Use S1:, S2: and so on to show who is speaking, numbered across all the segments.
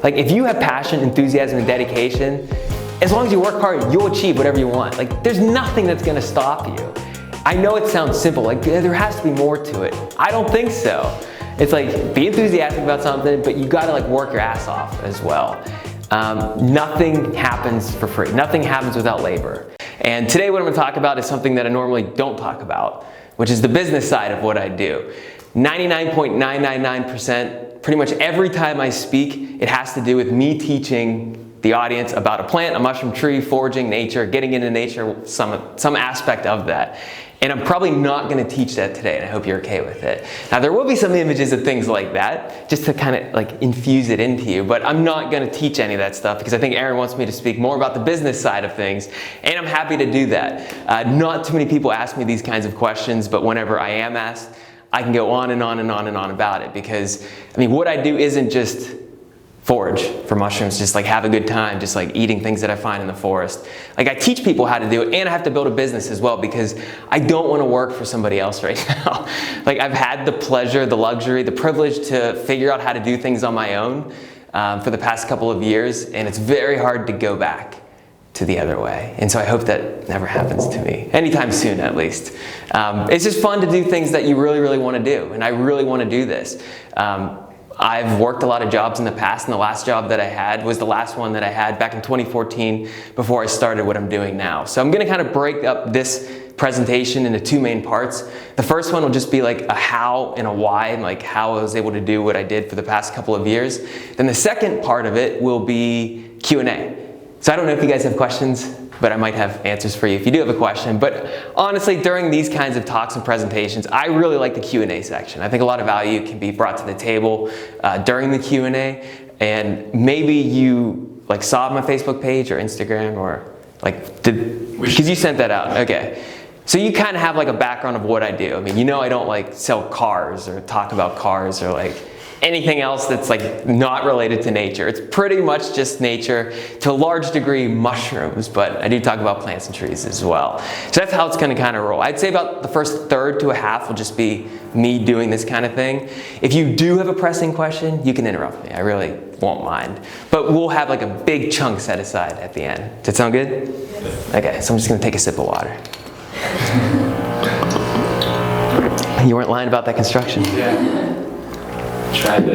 S1: Like if you have passion, enthusiasm, and dedication, as long as you work hard, you'll achieve whatever you want. Like there's nothing that's gonna stop you. I know it sounds simple, like there has to be more to it. I don't think so. It's like, be enthusiastic about something, but you gotta like work your ass off as well. Nothing happens for free. Nothing happens without labor. And today what I'm gonna talk about is something that I normally don't talk about, which is the business side of what I do. 99.999%, pretty much every time I speak, it has to do with me teaching the audience about a plant, a mushroom tree, foraging, nature, getting into nature, some aspect of that. And I'm probably not gonna teach that today, and I hope you're okay with it. Now there will be some images of things like that, just to kind of like infuse it into you, but I'm not gonna teach any of that stuff because I think Aaron wants me to speak more about the business side of things, and I'm happy to do that. Not too many people ask me these kinds of questions, but whenever I am asked, I can go on and on and on and on about it because, I mean, what I do isn't just forage for mushrooms, just like have a good time, just like eating things that I find in the forest. Like I teach people how to do it, and I have to build a business as well because I don't want to work for somebody else right now. Like I've had the pleasure, the luxury, the privilege to figure out how to do things on my own for the past couple of years, and it's very hard to go back to the other way. And so I hope that never happens to me, anytime soon at least. It's just fun to do things that you really, really want to do, and I really want to do this. I've worked a lot of jobs in the past, and the last job that I had was the last one that I had back in 2014 before I started what I'm doing now. So I'm gonna kind of break up this presentation into two main parts. The first one will just be like a how and a why, and like how I was able to do what I did for the past couple of years. Then the second part of it will be Q&A. So I don't know if you guys have questions, but I might have answers for you if you do have a question. But honestly, during these kinds of talks and presentations, I really like the Q&A section. I think a lot of value can be brought to the table during the Q&A. And maybe you like saw my Facebook page or Instagram or like, because you sent that out, okay. So you kind of have like a background of what I do. I mean, you know I don't like sell cars or talk about cars or like anything else that's like not related to nature. It's pretty much just nature, to a large degree mushrooms, but I do talk about plants and trees as well. So that's how it's gonna kind of roll. I'd say about the first third to a half will just be me doing this kind of thing. If you do have a pressing question, you can interrupt me. I really won't mind. But we'll have like a big chunk set aside at the end. Does that sound good? Yes. Okay, so I'm just gonna take a sip of water. You weren't lying about that construction.
S2: Yeah.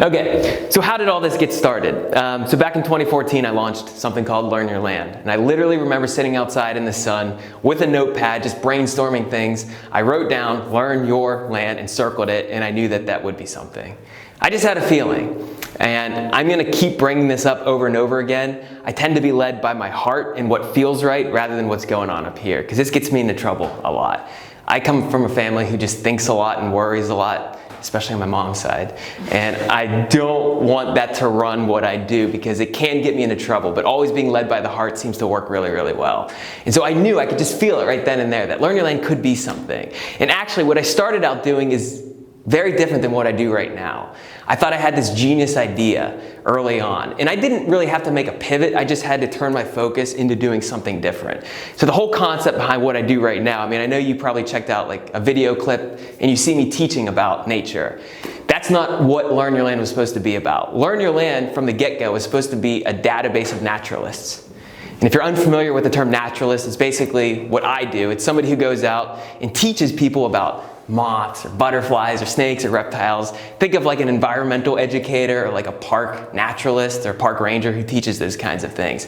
S1: Okay, so how did all this get started? So back in 2014, I launched something called Learn Your Land. And I literally remember sitting outside in the sun with a notepad, just brainstorming things. I wrote down, learn your land, and circled it, and I knew that that would be something. I just had a feeling. And I'm gonna keep bringing this up over and over again. I tend to be led by my heart and what feels right rather than what's going on up here, because this gets me into trouble a lot. I come from a family who just thinks a lot and worries a lot, especially on my mom's side. And I don't want that to run what I do because it can get me into trouble, but always being led by the heart seems to work really, really well. And so I knew, I could just feel it right then and there, that Learn Your Land could be something. And actually what I started out doing is very different than what I do right now. I thought I had this genius idea early on, and I didn't really have to make a pivot, I just had to turn my focus into doing something different. So the whole concept behind what I do right now, I mean, I know you probably checked out like a video clip and you see me teaching about nature. That's not what Learn Your Land was supposed to be about. Learn Your Land from the get-go was supposed to be a database of naturalists. And if you're unfamiliar with the term naturalist, it's basically what I do. It's somebody who goes out and teaches people about moths or butterflies or snakes or reptiles. Think of like an environmental educator or like a park naturalist or park ranger who teaches those kinds of things.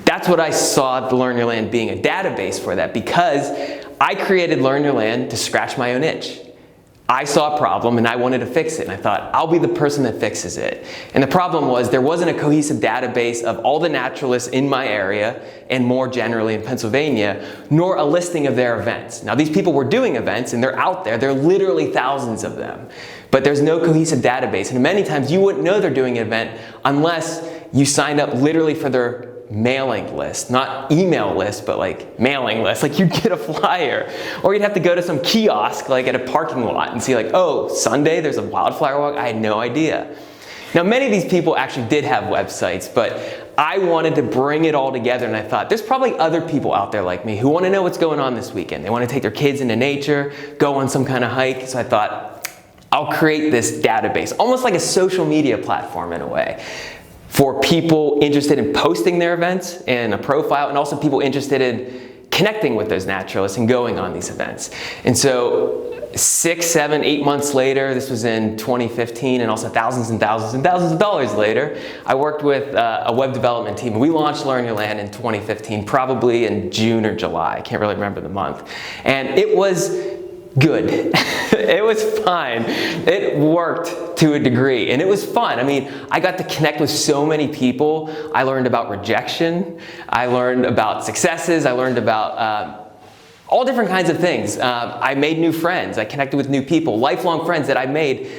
S1: That's what I saw the Learn Your Land being, a database for that, because I created Learn Your Land to scratch my own itch. I saw a problem and I wanted to fix it, and I thought, I'll be the person that fixes it. And the problem was there wasn't a cohesive database of all the naturalists in my area and more generally in Pennsylvania, nor a listing of their events. Now these people were doing events and they're out there, there are literally thousands of them, but there's no cohesive database. And many times you wouldn't know they're doing an event unless you signed up literally for their mailing list, not email list, but like mailing list. Like you'd get a flyer, or you'd have to go to some kiosk like at a parking lot and see like, oh, Sunday there's a wildflower walk. I had no idea. Now many of these people actually did have websites, but I wanted to bring it all together, and I thought there's probably other people out there like me who want to know what's going on this weekend. They want to take their kids into nature, go on some kind of hike. So I thought I'll create this database, almost like a social media platform in a way. for people interested in posting their events in a profile, and also people interested in connecting with those naturalists and going on these events. And so 6, 7, 8 months later, this was in 2015, and also thousands and thousands and thousands of dollars later, I worked with a web development team. We launched Learn Your Land in 2015, probably in June or July. I can't really remember the month. And it was good. It was fine. It worked to a degree, and it was fun. I mean, I got to connect with so many people. I learned about rejection. I learned about successes. I learned about all different kinds of things. I made new friends. I connected with new people, lifelong friends that I made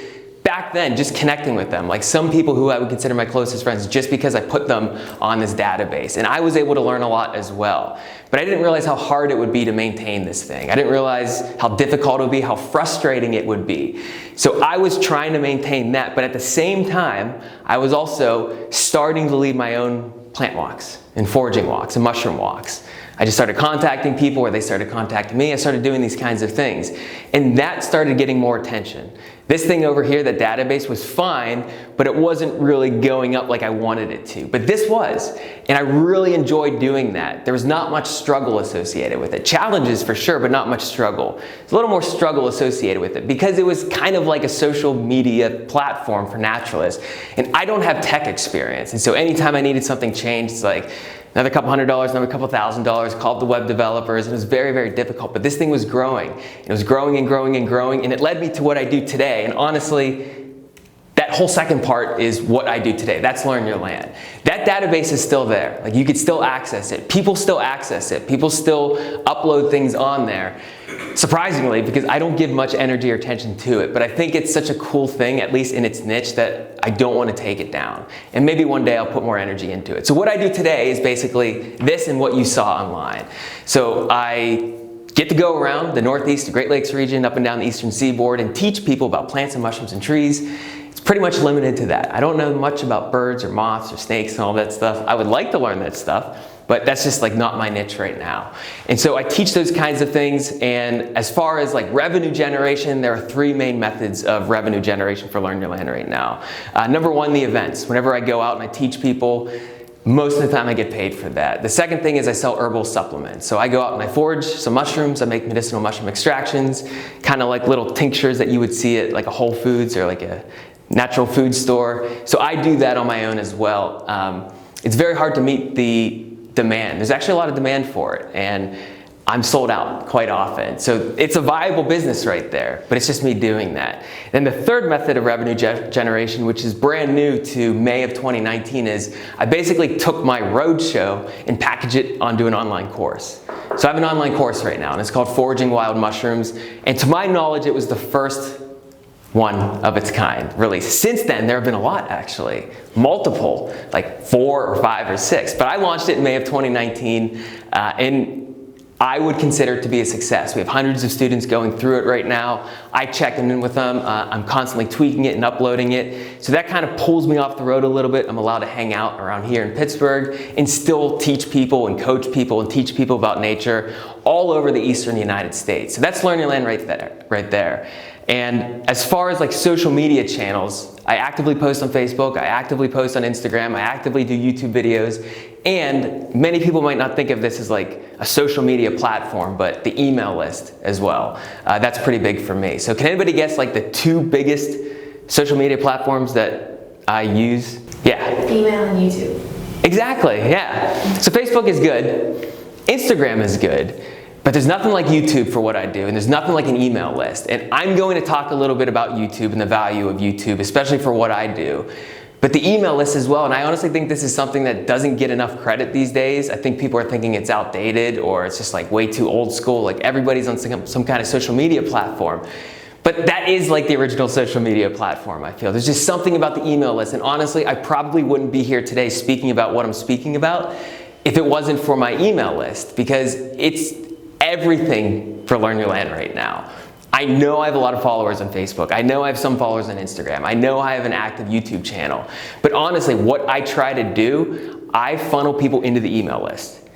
S1: back then, just connecting with them. Like some people who I would consider my closest friends just because I put them on this database. And I was able to learn a lot as well. But I didn't realize how hard it would be to maintain this thing. I didn't realize how difficult it would be, how frustrating it would be. So I was trying to maintain that, but at the same time, I was also starting to lead my own plant walks and foraging walks and mushroom walks. I just started contacting people, or they started contacting me. I started doing these kinds of things. And that started getting more attention. This thing over here, that database, was fine, but it wasn't really going up like I wanted it to. But this was, and I really enjoyed doing that. There was not much struggle associated with it. Challenges for sure, but not much struggle. There's a little more struggle associated with it because it was kind of like a social media platform for naturalists. And I don't have tech experience. And so anytime I needed something changed, it's like, another couple $100, another couple $1,000, called the web developers, and it was very, very difficult. But this thing was growing. It was growing and growing and growing, and it led me to what I do today. And honestly, that whole second part is what I do today. That's Learn Your Land. That database is still there. Like, you could still access it. People still access it. People still upload things on there. Surprisingly, because I don't give much energy or attention to it, but I think it's such a cool thing, at least in its niche, that I don't want to take it down. And maybe one day I'll put more energy into it. So what I do today is basically this and what you saw online. So I get to go around the Northeast, the Great Lakes region, up and down the Eastern Seaboard, and teach people about plants and mushrooms and trees. It's pretty much limited to that. I don't know much about birds or moths or snakes and all that stuff. I would like to learn that stuff, but that's just like not my niche right now. And so I teach those kinds of things. And as far as like revenue generation, there are 3 main methods of revenue generation for Learn Your Land right now. Number 1, the events. Whenever I go out and I teach people, most of the time I get paid for that. The second thing is I sell herbal supplements. So I go out and I forage some mushrooms. I make medicinal mushroom extractions, kind of like little tinctures that you would see at like a Whole Foods or like a natural food store. So I do that on my own as well. It's very hard to meet the demand. There's actually a lot of demand for it, and I'm sold out quite often. So it's a viable business right there, but it's just me doing that. And the third method of revenue generation, which is brand new to May of 2019, is I basically took my roadshow and packaged it onto an online course. So I have an online course right now, and it's called Foraging Wild Mushrooms. And to my knowledge, it was the first one of its kind released. Since then, there have been a lot, actually. Multiple, like 4 or 5 or 6. But I launched it in May of 2019, and I would consider it to be a success. We have hundreds of students going through it right now. I check in with them. I'm constantly tweaking it and uploading it. So that kind of pulls me off the road a little bit. I'm allowed to hang out around here in Pittsburgh and still teach people and coach people and teach people about nature all over the eastern United States. So that's Learn Your Land right there. And as far as like social media channels, I actively post on Facebook, I actively post on Instagram, I actively do YouTube videos, and many people might not think of this as like a social media platform, but the email list as well. That's pretty big for me. So can anybody guess like the 2 biggest social media platforms that I use? Yeah.
S2: Email and YouTube.
S1: Exactly, yeah. So Facebook is good, Instagram is good, but there's nothing like YouTube for what I do, and there's nothing like an email list. And I'm going to talk a little bit about YouTube and the value of YouTube, especially for what I do. But the email list as well, and I honestly think this is something that doesn't get enough credit these days. I think people are thinking it's outdated or it's just like way too old school, like everybody's on some kind of social media platform. But that is like the original social media platform, I feel. There's just something about the email list, and honestly, I probably wouldn't be here today speaking about what I'm speaking about if it wasn't for my email list, because it's everything for Learn Your Land right now. I know I have a lot of followers on Facebook. I know I have some followers on Instagram. I know I have an active YouTube channel. But honestly, what I try to do, I funnel people into the email list.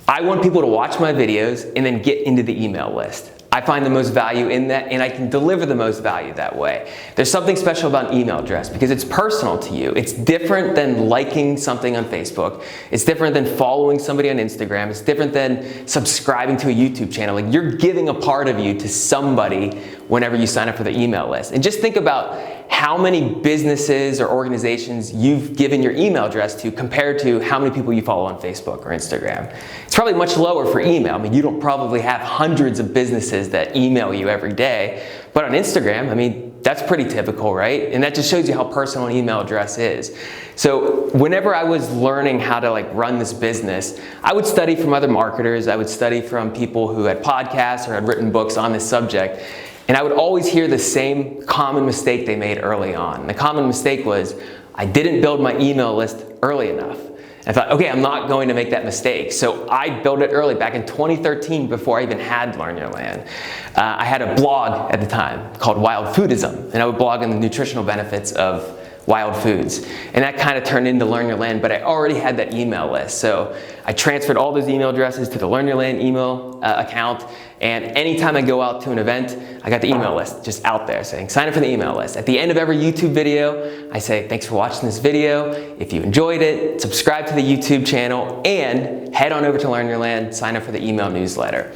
S1: I want people to watch my videos and then get into the email list. I find the most value in that, and I can deliver the most value that way. There's something special about an email address because it's personal to you. It's different than liking something on Facebook. It's different than following somebody on Instagram. It's different than subscribing to a YouTube channel. Like, you're giving a part of you to somebody whenever you sign up for the email list. And just think about how many businesses or organizations you've given your email address to compared to how many people you follow on Facebook or Instagram. It's probably much lower for email. I mean, you don't probably have hundreds of businesses that email you every day, but on Instagram, I mean, that's pretty typical, right? And that just shows you how personal an email address is. So whenever I was learning how to run this business, I would study from other marketers. I would study from people who had podcasts or had written books on this subject. And I would always hear the same common mistake they made early on. And the common mistake was, I didn't build my email list early enough. And I thought, okay, I'm not going to make that mistake. So I built it early, back in 2013, before I even had Learn Your Land. I had a blog at the time called Wild Foodism, and I would blog on the nutritional benefits of wild foods. And that kind of turned into Learn Your Land, but I already had that email list. So I transferred all those email addresses to the Learn Your Land email account, and anytime I go out to an event, I got the email list just out there saying, sign up for the email list. At the end of every YouTube video, I say, thanks for watching this video. If you enjoyed it, subscribe to the YouTube channel, and head on over to Learn Your Land, sign up for the email newsletter.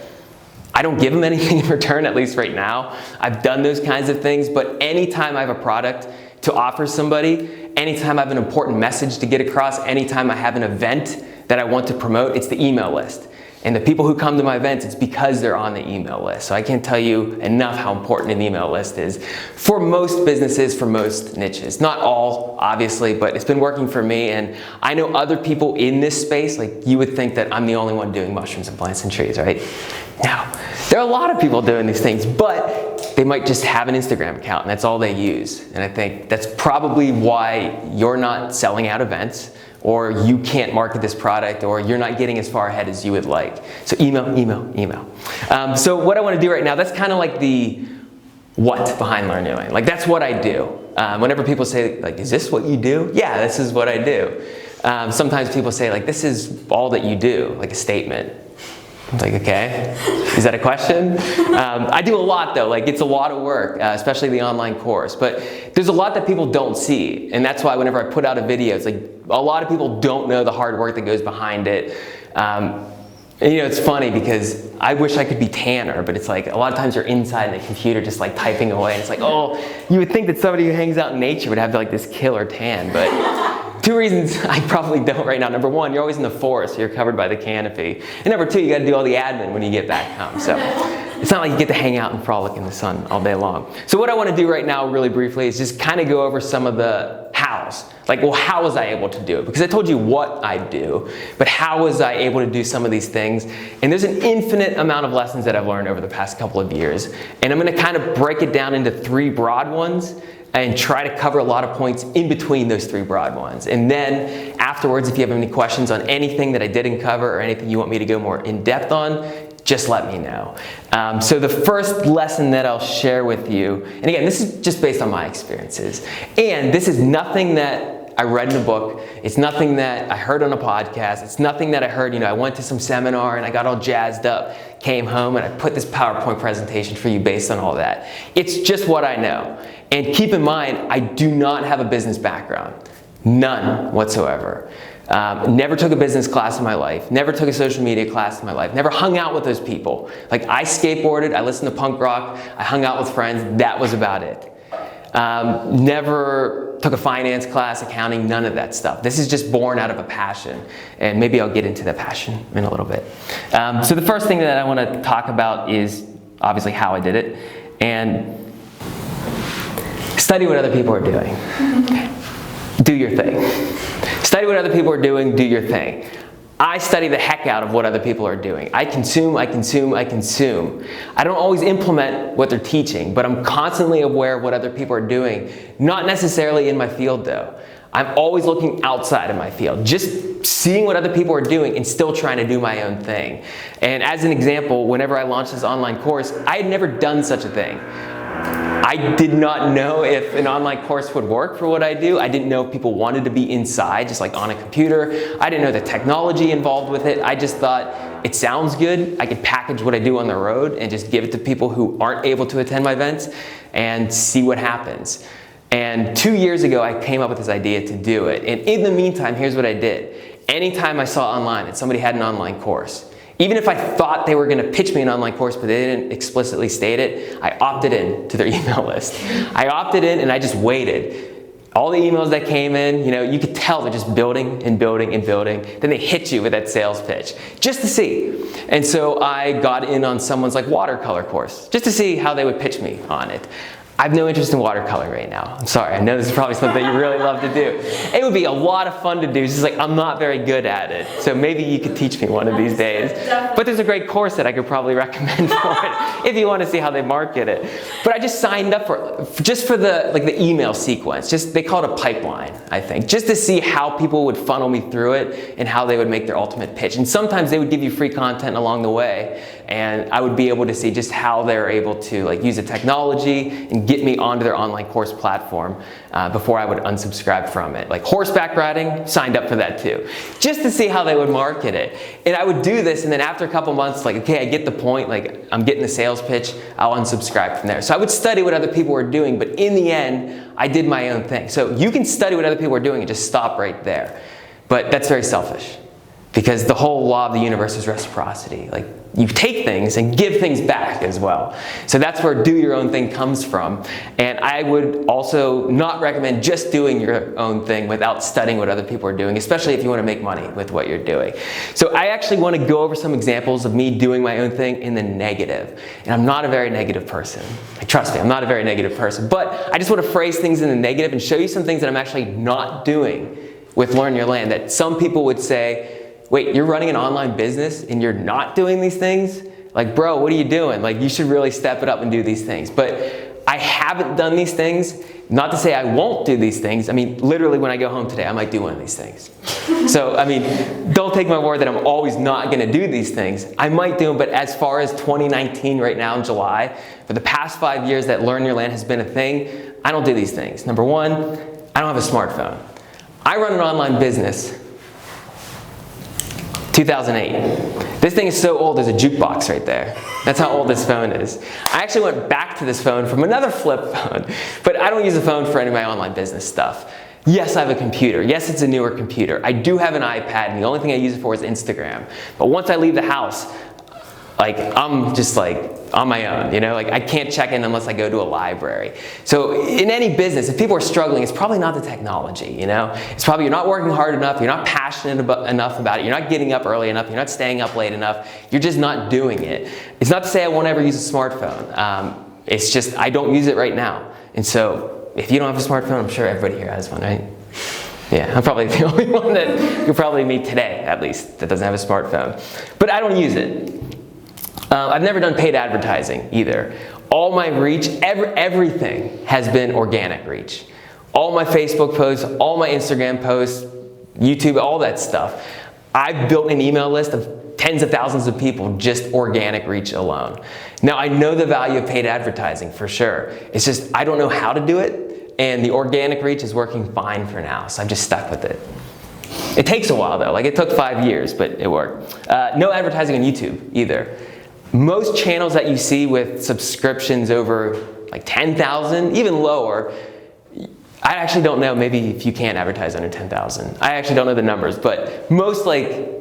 S1: I don't give them anything in return, at least right now. I've done those kinds of things, but anytime I have a product to offer somebody, anytime I have an important message to get across, anytime I have an event that I want to promote, it's the email list. And the people who come to my events, it's because they're on the email list. So I can't tell you enough how important an email list is for most businesses, for most niches. Not all, obviously, but it's been working for me. And I know other people in this space, like you would think that I'm the only one doing mushrooms and plants and trees, right? No, there are a lot of people doing these things, but they might just have an Instagram account and that's all they use. And I think that's probably why you're not selling out events, or you can't market this product, or you're not getting as far ahead as you would like. So email, email, email. So what I want to do right now, that's kind of like the what behind Learn Your Land. Like, that's what I do. Whenever people say, like, is this what you do? Yeah, this is what I do. Sometimes people say, like, this is all that you do, like a statement. I'm like, okay, is that a question? I do a lot though, like it's a lot of work, especially the online course, but there's a lot that people don't see, and that's why whenever I put out a video, it's like a lot of people don't know the hard work that goes behind it. And, you know, it's funny because I wish I could be Tanner, but it's like a lot of times you're inside the computer just like typing away, and it's like, oh, you would think that somebody who hangs out in nature would have like this killer tan, but two reasons I probably don't right now. Number one, you're always in the forest, so you're covered by the canopy. And number two, you gotta do all the admin when you get back home. So it's not like you get to hang out and frolic in the sun all day long. So what I wanna do right now really briefly is just kind of go over some of the hows. Like, well, how was I able to do it? Because I told you what I do, but how was I able to do some of these things? And there's an infinite amount of lessons that I've learned over the past couple of years. And I'm gonna kind of break it down into three broad ones and try to cover a lot of points in between those three broad ones. And then afterwards, if you have any questions on anything that I didn't cover or anything you want me to go more in depth on, just let me know. So the first lesson that I'll share with you, and again, this is just based on my experiences, and this is nothing that I read in a book, it's nothing that I heard on a podcast, it's nothing that I heard, I went to some seminar and I got all jazzed up, came home and I put this PowerPoint presentation for you based on all that. It's just what I know. And keep in mind, I do not have a business background. None whatsoever. Never took a business class in my life. Never took a social media class in my life. Never hung out with those people. Like, I skateboarded, I listened to punk rock, I hung out with friends, that was about it. Never took a finance class, accounting, none of that stuff. This is just born out of a passion. And maybe I'll get into that passion in a little bit. So the first thing that I want to talk about is obviously how I did it. And study what other people are doing. Do your thing. Study what other people are doing, do your thing. I study the heck out of what other people are doing. I consume, I consume, I consume. I don't always implement what they're teaching, but I'm constantly aware of what other people are doing. Not necessarily in my field though. I'm always looking outside of my field, just seeing what other people are doing and still trying to do my own thing. And as an example, whenever I launched this online course, I had never done such a thing. I did not know if an online course would work for what I do. I didn't know if people wanted to be inside, just like on a computer. I didn't know the technology involved with it. I just thought it sounds good. I could package what I do on the road and just give it to people who aren't able to attend my events and see what happens. And 2 years ago, I came up with this idea to do it. And in the meantime, here's what I did. Anytime I saw online that somebody had an online course, even if I thought they were going to pitch me an online course, but they didn't explicitly state it, I opted in to their email list. I opted in and I just waited. All the emails that came in, you could tell they're just building and building and building. Then they hit you with that sales pitch, just to see. And so I got in on someone's watercolor course, just to see how they would pitch me on it. I have no interest in watercolor right now. I'm sorry, I know this is probably something you really love to do. It would be a lot of fun to do, it's just I'm not very good at it. So maybe you could teach me one of these days. But there's a great course that I could probably recommend for it, if you want to see how they market it. But I just signed up for it, just for the email sequence. They call it a pipeline, I think, just to see how people would funnel me through it and how they would make their ultimate pitch. And sometimes they would give you free content along the way, and I would be able to see just how they're able to use the technology and get me onto their online course platform before I would unsubscribe from it. Like horseback riding, signed up for that too, just to see how they would market it. And I would do this, and then after a couple months, okay, I get the point, I'm getting the sales pitch, I'll unsubscribe from there. So I would study what other people were doing, but in the end, I did my own thing. So you can study what other people are doing and just stop right there. But that's very selfish, because the whole law of the universe is reciprocity. You take things and give things back as well. So that's where do your own thing comes from. And I would also not recommend just doing your own thing without studying what other people are doing, especially if you want to make money with what you're doing. So I actually want to go over some examples of me doing my own thing in the negative. And I'm not a very negative person. Trust me, I'm not a very negative person. But I just want to phrase things in the negative and show you some things that I'm actually not doing with Learn Your Land that some people would say, wait, you're running an online business and you're not doing these things? Bro, what are you doing? You should really step it up and do these things. But I haven't done these things. Not to say I won't do these things. Literally when I go home today, I might do one of these things. So, don't take my word that I'm always not going to do these things. I might do them, but as far as 2019 right now in July, for the past 5 years that Learn Your Land has been a thing, I don't do these things. Number one, I don't have a smartphone. I run an online business. 2008. This thing is so old, there's a jukebox right there. That's how old this phone is. I actually went back to this phone from another flip phone, but I don't use a phone for any of my online business stuff. Yes, I have a computer. Yes, it's a newer computer. I do have an iPad, and the only thing I use it for is Instagram. But once I leave the house, I'm just on my own, I can't check in unless I go to a library. So in any business, if people are struggling, it's probably not the technology, It's probably you're not working hard enough, you're not passionate enough about it, you're not getting up early enough, you're not staying up late enough, you're just not doing it. It's not to say I won't ever use a smartphone. It's just I don't use it right now. And so if you don't have a smartphone, I'm sure everybody here has one, right? Yeah, I'm probably the only one that you'll probably meet today, at least, that doesn't have a smartphone. But I don't use it. I've never done paid advertising either. All my reach, everything has been organic reach. All my Facebook posts, all my Instagram posts, YouTube, all that stuff. I've built an email list of tens of thousands of people, just organic reach alone. Now, I know the value of paid advertising for sure. It's just I don't know how to do it, and the organic reach is working fine for now, so I'm just stuck with it. It takes a while though, it took 5 years, but it worked. No advertising on YouTube either. Most channels that you see with subscriptions over 10,000, even lower, I actually don't know, maybe if you can't advertise under 10,000. I actually don't know the numbers, but most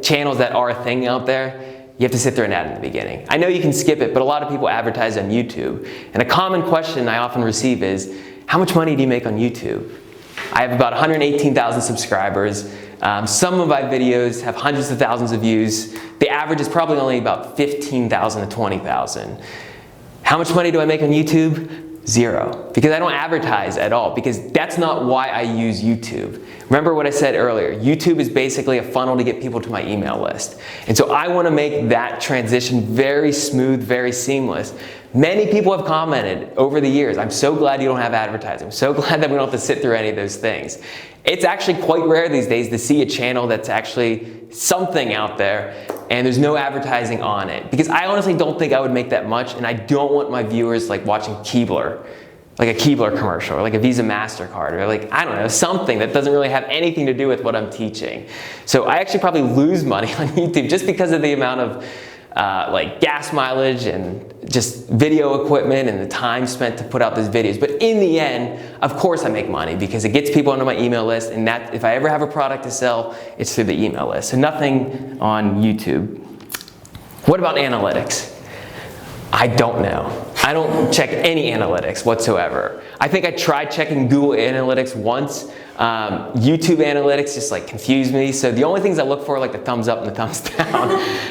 S1: channels that are a thing out there, you have to sit through an ad in the beginning. I know you can skip it, but a lot of people advertise on YouTube. And a common question I often receive is, how much money do you make on YouTube? I have about 118,000 subscribers. Some of my videos have hundreds of thousands of views. The average is probably only about 15,000 to 20,000. How much money do I make on YouTube? Zero. Because I don't advertise at all, because that's not why I use YouTube. Remember what I said earlier, YouTube is basically a funnel to get people to my email list. And so I want to make that transition very smooth, very seamless. Many people have commented over the years, I'm so glad you don't have advertising. I'm so glad that we don't have to sit through any of those things. It's actually quite rare these days to see a channel that's actually something out there and there's no advertising on it. Because I honestly don't think I would make that much, and I don't want my viewers watching Keebler. like a Keebler commercial or like a Visa MasterCard or like, I don't know, something that doesn't really have anything to do with what I'm teaching. So I actually probably lose money on YouTube just because of the amount of like gas mileage and just video equipment and the time spent to put out these videos. But in the end, of course I make money because it gets people onto my email list, and that if I ever have a product to sell, it's through the email list. So nothing on YouTube. What about analytics? I don't know. I don't check any analytics whatsoever. I think I tried checking Google Analytics once. YouTube Analytics just like confused me. So the only things I look for are like the thumbs up and the thumbs down.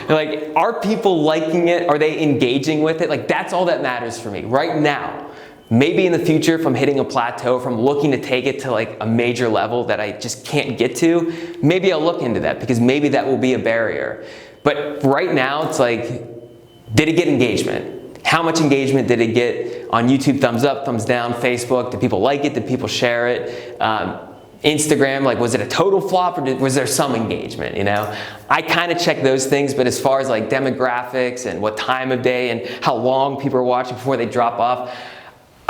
S1: Like, are people liking it? Are they engaging with it? Like, that's all that matters for me right now. Maybe in the future, if I'm hitting a plateau, if I'm looking to take it to like a major level that I just can't get to, maybe I'll look into that because maybe that will be a barrier. But right now, it's like, did it get engagement? How much engagement did it get on YouTube? Thumbs up, thumbs down. Facebook, did people like it? Did people share it? Instagram, like, was it a total flop or was there some engagement, you know? I kind of check those things, but as far as like demographics and what time of day and how long people are watching before they drop off,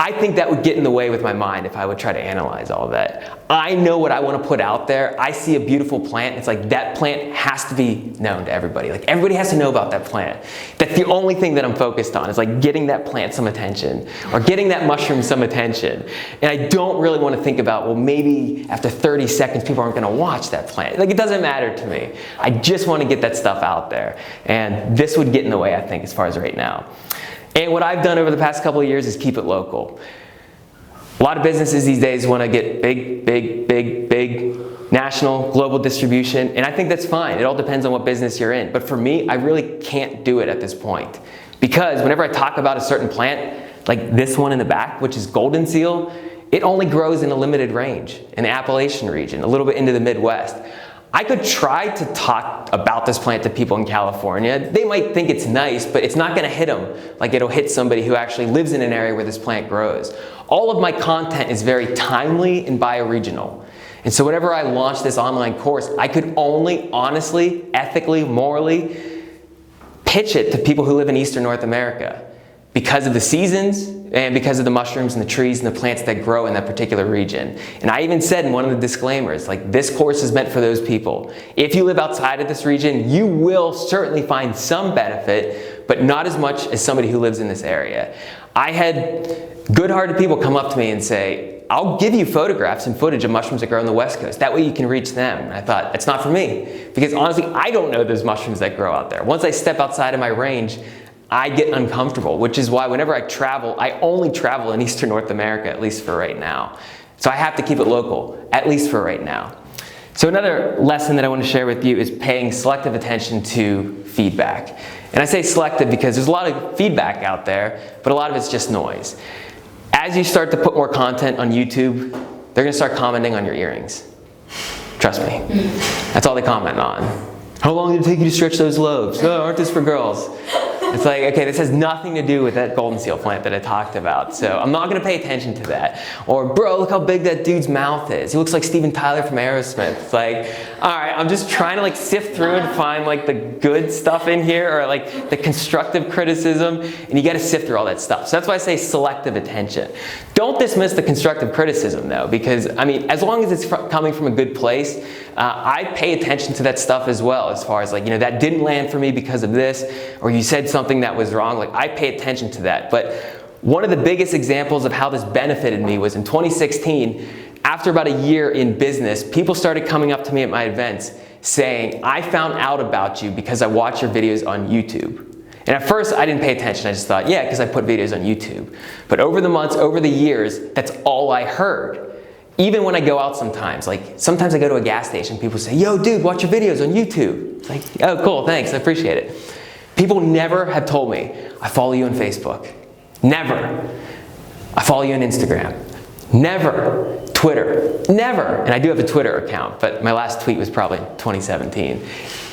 S1: I think that would get in the way with my mind if I would try to analyze all of that. I know what I want to put out there. I see a beautiful plant. It's like that plant has to be known to everybody. Like, everybody has to know about that plant. That's the only thing that I'm focused on, is like getting that plant some attention or getting that mushroom some attention. And I don't really want to think about, well, maybe after 30 seconds people aren't going to watch that plant. Like, it doesn't matter to me. I just want to get that stuff out there. And this would get in the way, I think, as far as right now. And what I've done over the past couple of years is keep it local. A lot of businesses these days want to get big, national, global distribution, and I think that's fine. It all depends on what business you're in. But for me, I really can't do it at this point. Because whenever I talk about a certain plant, like this one in the back, which is golden seal, it only grows in a limited range in the Appalachian region, a little bit into the Midwest. I could try to talk about this plant to people in California. They might think it's nice, but it's not going to hit them like it'll hit somebody who actually lives in an area where this plant grows. All of my content is very timely and bioregional. And so whenever I launch this online course, I could only honestly, ethically, morally pitch it to people who live in Eastern North America because of the seasons and because of the mushrooms and the trees and the plants that grow in that particular region. And I even said in one of the disclaimers, like, this course is meant for those people. If you live outside of this region, you will certainly find some benefit, but not as much as somebody who lives in this area. I had good-hearted people come up to me and say, I'll give you photographs and footage of mushrooms that grow on the West Coast. That way you can reach them. And I thought, it's not for me. Because honestly, I don't know those mushrooms that grow out there. Once I step outside of my range, I get uncomfortable, which is why whenever I travel, I only travel in Eastern North America, at least for right now. So I have to keep it local, at least for right now. So another lesson that I want to share with you is paying selective attention to feedback. And I say selective because there's a lot of feedback out there, but a lot of it's just noise. As you start to put more content on YouTube, they're going to start commenting on your earrings. Trust me. That's all they comment on. How long did it take you to stretch those lobes? Oh, aren't this for girls? It's like, okay, this has nothing to do with that golden seal plant that I talked about, so I'm not going to pay attention to that. Or, bro, look how big that dude's mouth is. He looks like Steven Tyler from Aerosmith. It's like, all right, I'm just trying to like sift through and find like the good stuff in here, or like the constructive criticism, and you got to sift through all that stuff. So that's why I say selective attention. Don't dismiss the constructive criticism though, because I mean, as long as it's coming from a good place, I pay attention to that stuff as well, as far as like, you know, that didn't land for me because of this, or you said something that was wrong. Like, I pay attention to that. But one of the biggest examples of how this benefited me was in 2016, after about a year in business, people started coming up to me at my events saying, I found out about you because I watch your videos on YouTube. And at first I didn't pay attention. I just thought, yeah, because I put videos on YouTube. But over the months, over the years, that's all I heard. Even when I go out sometimes, like sometimes I go to a gas station, people say, yo dude, watch your videos on YouTube. It's like, oh cool, thanks, I appreciate it. People never have told me, I follow you on Facebook. Never. I follow you on Instagram. Never. Twitter. Never. And I do have a Twitter account, but my last tweet was probably 2017.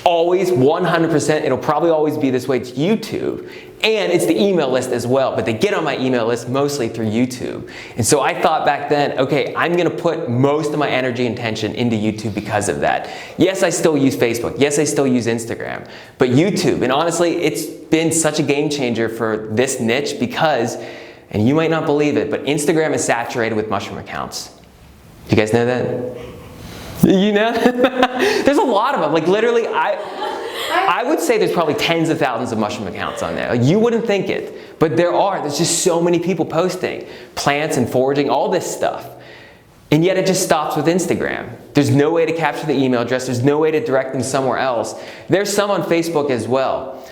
S1: Always, 100%, it'll probably always be this way. It's YouTube. And it's the email list as well, but they get on my email list mostly through YouTube. And so I thought back then, okay, I'm gonna put most of my energy and attention into YouTube because of that. Yes, I still use Facebook. Yes, I still use Instagram. But YouTube, and honestly, it's been such a game changer for this niche because And you might not believe it, but Instagram is saturated with mushroom accounts. You guys know that? You know? There's a lot of them. Like literally, I would say there's probably tens of thousands of mushroom accounts on there. Like, you wouldn't think it, but there's just so many people posting plants and foraging, all this stuff. And yet it just stops with Instagram. There's no way to capture the email address. There's no way to direct them somewhere else. There's some on Facebook as well.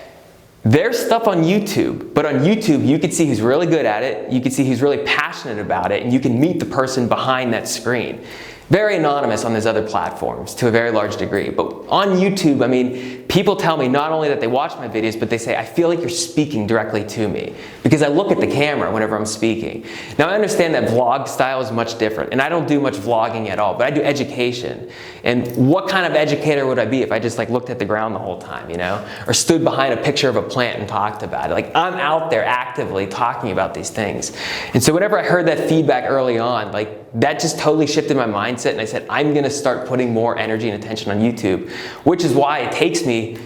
S1: There's stuff on YouTube, but on YouTube you can see who's really good at it, you can see who's really passionate about it, and you can meet the person behind that screen. Very anonymous on those other platforms to a very large degree. But on YouTube, I mean, people tell me not only that they watch my videos, but they say, I feel like you're speaking directly to me because I look at the camera whenever I'm speaking. Now I understand that vlog style is much different, and I don't do much vlogging at all, but I do education. And what kind of educator would I be if I just like looked at the ground the whole time, you know? Or stood behind a picture of a plant and talked about it. Like, I'm out there actively talking about these things. And so whenever I heard that feedback early on, like, that just totally shifted my mindset, and I said, I'm gonna start putting more energy and attention on YouTube, which is why it takes me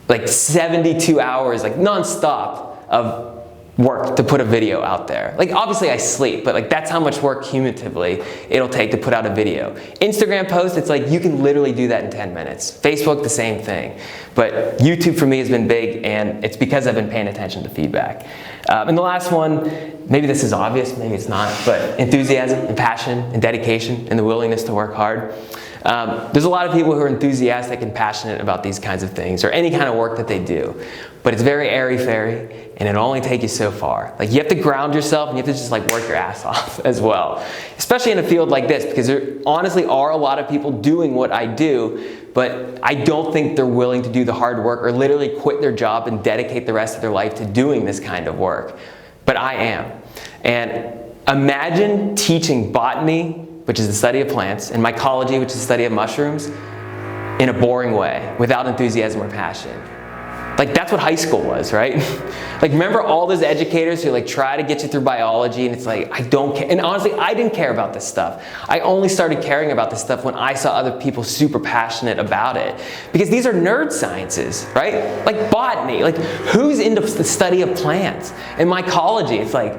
S1: like 72 hours, like nonstop of work to put a video out there. Like, obviously I sleep, but like that's how much work cumulatively it'll take to put out a video. Instagram post, it's like you can literally do that in 10 minutes. Facebook, the same thing. But YouTube for me has been big, and it's because I've been paying attention to feedback. And the last one, maybe this is obvious, maybe it's not, but enthusiasm and passion and dedication and the willingness to work hard. There's a lot of people who are enthusiastic and passionate about these kinds of things or any kind of work that they do, but it's very airy-fairy, and it'll only take you so far. Like, you have to ground yourself, and you have to just like work your ass off as well, especially in a field like this, because there honestly are a lot of people doing what I do, but I don't think they're willing to do the hard work or literally quit their job and dedicate the rest of their life to doing this kind of work. But I am. And imagine teaching botany, which is the study of plants, and mycology, which is the study of mushrooms, in a boring way, without enthusiasm or passion. Like, that's what high school was, right? Like, remember all those educators who like try to get you through biology, and it's like, I don't care. And honestly, I didn't care about this stuff. I only started caring about this stuff when I saw other people super passionate about it. Because these are nerd sciences, right? Like botany, like who's into the study of plants? And mycology, it's like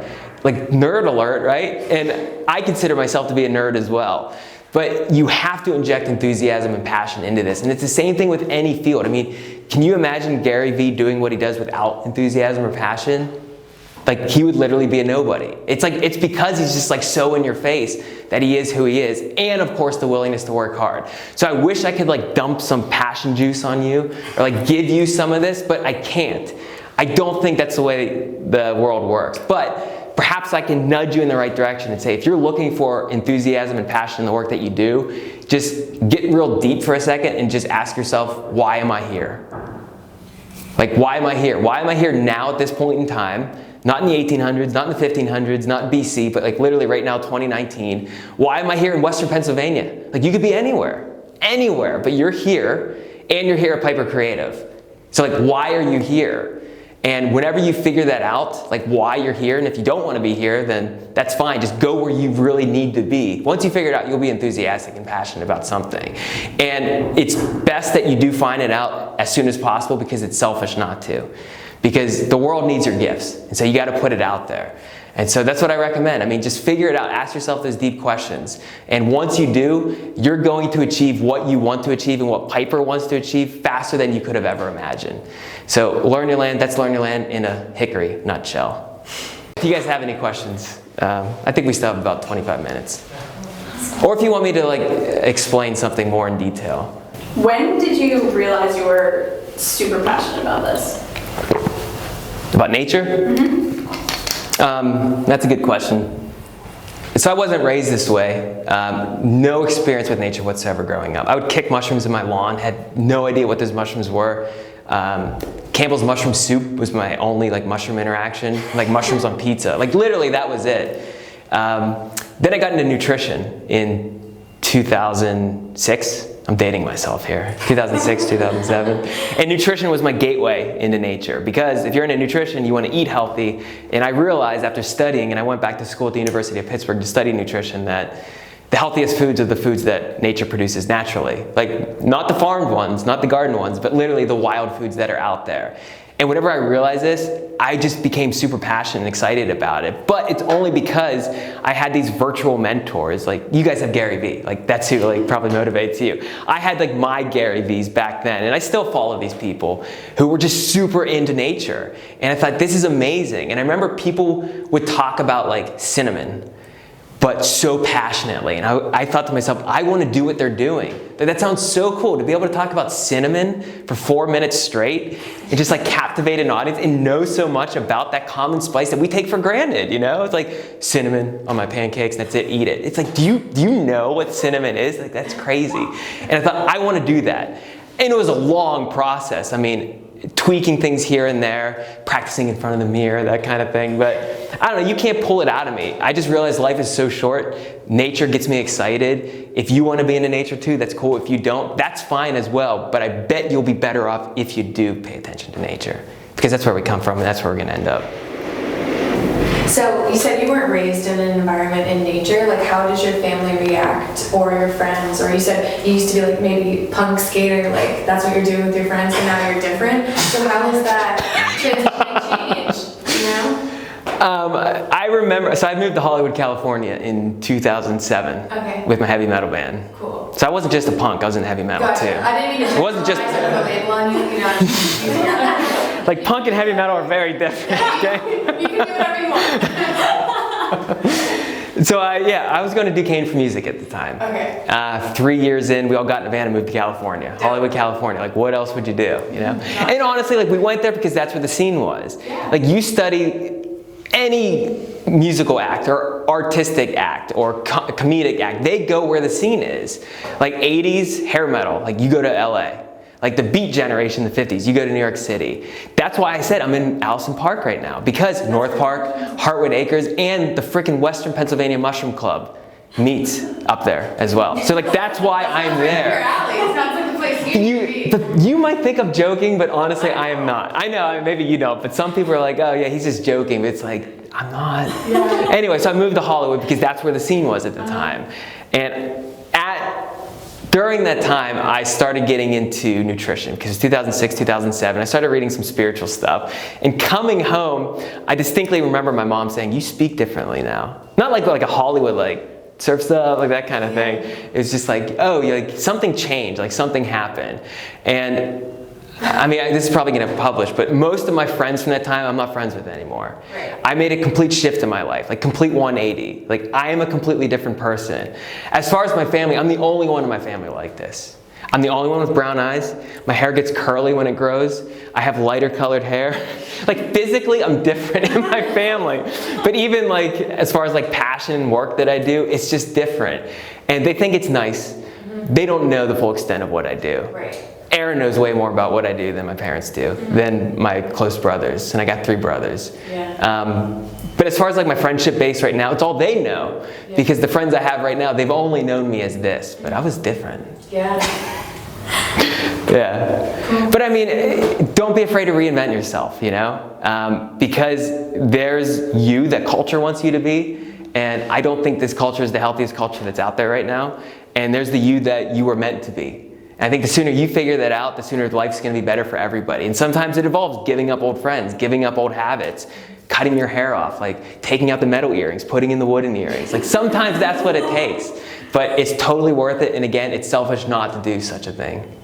S1: nerd alert, right? And I consider myself to be a nerd as well. But you have to inject enthusiasm and passion into this. And it's the same thing with any field. I mean, can you imagine Gary Vee doing what he does without enthusiasm or passion? Like, he would literally be a nobody. It's because he's just like so in your face that he is who he is. And of course, the willingness to work hard. So I wish I could like dump some passion juice on you or like give you some of this, but I can't. I don't think that's the way the world works. But perhaps I can nudge you in the right direction and say, if you're looking for enthusiasm and passion in the work that you do, just get real deep for a second and just ask yourself, why am I here? Like, why am I here? Why am I here now at this point in time? Not in the 1800s, not in the 1500s, not BC, but like literally right now, 2019. Why am I here in Western Pennsylvania? Like, you could be anywhere, but you're here, and you're here at Piper Creative. So like, why are you here? And whenever you figure that out, like why you're here, and if you don't want to be here, then that's fine. Just go where you really need to be. Once you figure it out, you'll be enthusiastic and passionate about something. And it's best that you do find it out as soon as possible, because it's selfish not to. Because the world needs your gifts, and so you got to put it out there. And so that's what I recommend. I mean, just figure it out. Ask yourself those deep questions. And once you do, you're going to achieve what you want to achieve and what Piper wants to achieve faster than you could have ever imagined. So Learn Your Land, that's Learn Your Land in a hickory nutshell. If you guys have any questions, I think we still have about 25 minutes. Or if you want me to like explain something more in detail.
S2: When did you realize you were super passionate about this?
S1: About nature?
S2: Mm-hmm.
S1: That's a good question. So I wasn't raised this way. No experience with nature whatsoever growing up. I would kick mushrooms in my lawn, had no idea what those mushrooms were. Campbell's mushroom soup was my only like mushroom interaction, like mushrooms on pizza. Like literally that was it. Then I got into nutrition in 2006. I'm dating myself here. 2006, 2007. And nutrition was my gateway into nature, because if you're into nutrition, you want to eat healthy. And I realized after studying, and I went back to school at the University of Pittsburgh to study nutrition, that the healthiest foods are the foods that nature produces naturally. Like, not the farmed ones, not the garden ones, but literally the wild foods that are out there. And whenever I realized this, I just became super passionate and excited about it. But it's only because I had these virtual mentors. Like, you guys have Gary Vee. Like, that's who like probably motivates you. I had like my Gary V's back then, and I still follow these people who were just super into nature. And I thought, this is amazing. And I remember people would talk about like cinnamon, but so passionately. And I thought to myself, I want to do what they're doing. That sounds so cool, to be able to talk about cinnamon for 4 minutes straight and just like captivate an audience and know so much about that common spice that we take for granted, you know? It's like cinnamon on my pancakes, that's it, eat it. It's like, do you know what cinnamon is? Like, that's crazy. And I thought, I want to do that. And it was a long process. I mean, tweaking things here and there, practicing in front of the mirror, that kind of thing. But I don't know, you can't pull it out of me. I just realized life is so short. Nature gets me excited. If you want to be into nature too, that's cool. If you don't, that's fine as well. But I bet you'll be better off if you do pay attention to nature, because that's where we come from and that's where we're going to end up.
S2: So you said you weren't raised in an environment in nature. Like, how does your family react, or your friends? Or you said you used to be like maybe punk skater, like that's what you're doing with your friends, and now you're different. So how has that transition changed, you know?
S1: I remember, so I moved to Hollywood, California in 2007 with my heavy metal band.
S2: Cool.
S1: So I wasn't just a punk, I was in heavy metal too.
S2: I didn't mean to.
S1: It wasn't just.
S2: I put a label on you, you know.
S1: Like, punk and heavy metal are very different, okay?
S2: You can do whatever you want.
S1: So I was going to Duquesne for music at the time.
S2: Okay.
S1: 3 years in, we all got in a van and moved to California, Hollywood, California. Like, what else would you do, you know? And honestly, like, we went there because that's where the scene was.
S2: Yeah.
S1: Like, you study any musical act or artistic act or comedic act, they go where the scene is. Like 80s hair metal, like you go to LA. Like the Beat generation in the 50s, you go to New York City. That's why I said I'm in Allison Park right now, because North Park, Heartwood Acres, and the frickin' Western Pennsylvania Mushroom Club meets up there as well. So like, that's why I'm there.
S2: Your alley. It sounds like the place you should be.
S1: You might think I'm joking, but honestly, I am not. I know, maybe you don't, but some people are like, oh yeah, he's just joking. But it's like, I'm not. Yeah. Anyway, so I moved to Hollywood because that's where the scene was at the time. And during that time, I started getting into nutrition, because 2006, 2007, I started reading some spiritual stuff. And coming home, I distinctly remember my mom saying, you speak differently now. Not like a Hollywood, like, surf stuff, like that kind of thing. It was just like, oh, like something changed, like something happened. And I mean, this is probably going to publish, but most of my friends from that time, I'm not friends with anymore.
S2: Right.
S1: I made a complete shift in my life, like complete 180. Like, I am a completely different person. As far as my family, I'm the only one in my family like this. I'm the only one with brown eyes. My hair gets curly when it grows. I have lighter colored hair. Like, physically, I'm different in my family. But even like, as far as like passion and work that I do, it's just different. And they think it's nice. They don't know the full extent of what I do.
S2: Right.
S1: Aaron knows way more about what I do than my parents do, than my close brothers, and I got 3 brothers.
S2: Yeah.
S1: But as far as like my friendship base right now, it's all they know, because the friends I have right now, they've only known me as this, but I was different.
S2: Yeah.
S1: Yeah. But I mean, don't be afraid to reinvent yourself, you know, because there's you that culture wants you to be, and I don't think this culture is the healthiest culture that's out there right now, and there's the you that you were meant to be. I think the sooner you figure that out, the sooner life's going to be better for everybody. And sometimes it involves giving up old friends, giving up old habits, cutting your hair off, like taking out the metal earrings, putting in the wooden earrings. Like, sometimes that's what it takes. But it's totally worth it. And again, it's selfish not to do such a thing.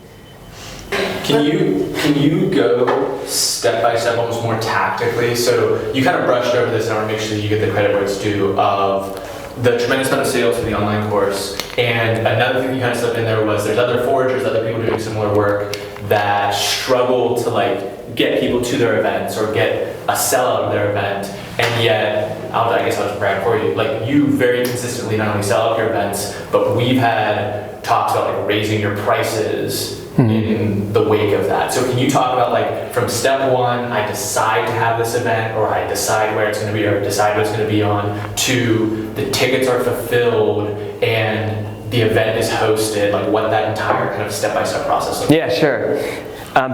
S3: Can you go step by step, almost more tactically? So you kind of brushed over this, and I want to make sure that you get the credit where it's due, of the tremendous amount of sales for the online course. And another thing you kind of slipped in there was there's other foragers, other people doing similar work that struggle to like get people to their events or get a sellout of their event. And yet, I guess I'll just brag for you, like, you very consistently not only sell out your events, but we've had talks about like raising your prices in the wake of that. So can you talk about, like, from step one, I decide to have this event, or I decide where it's going to be, or decide what it's going to be on, to the tickets are fulfilled and the event is hosted, like what that entire kind of step-by-step process looks like?
S1: Yeah, sure.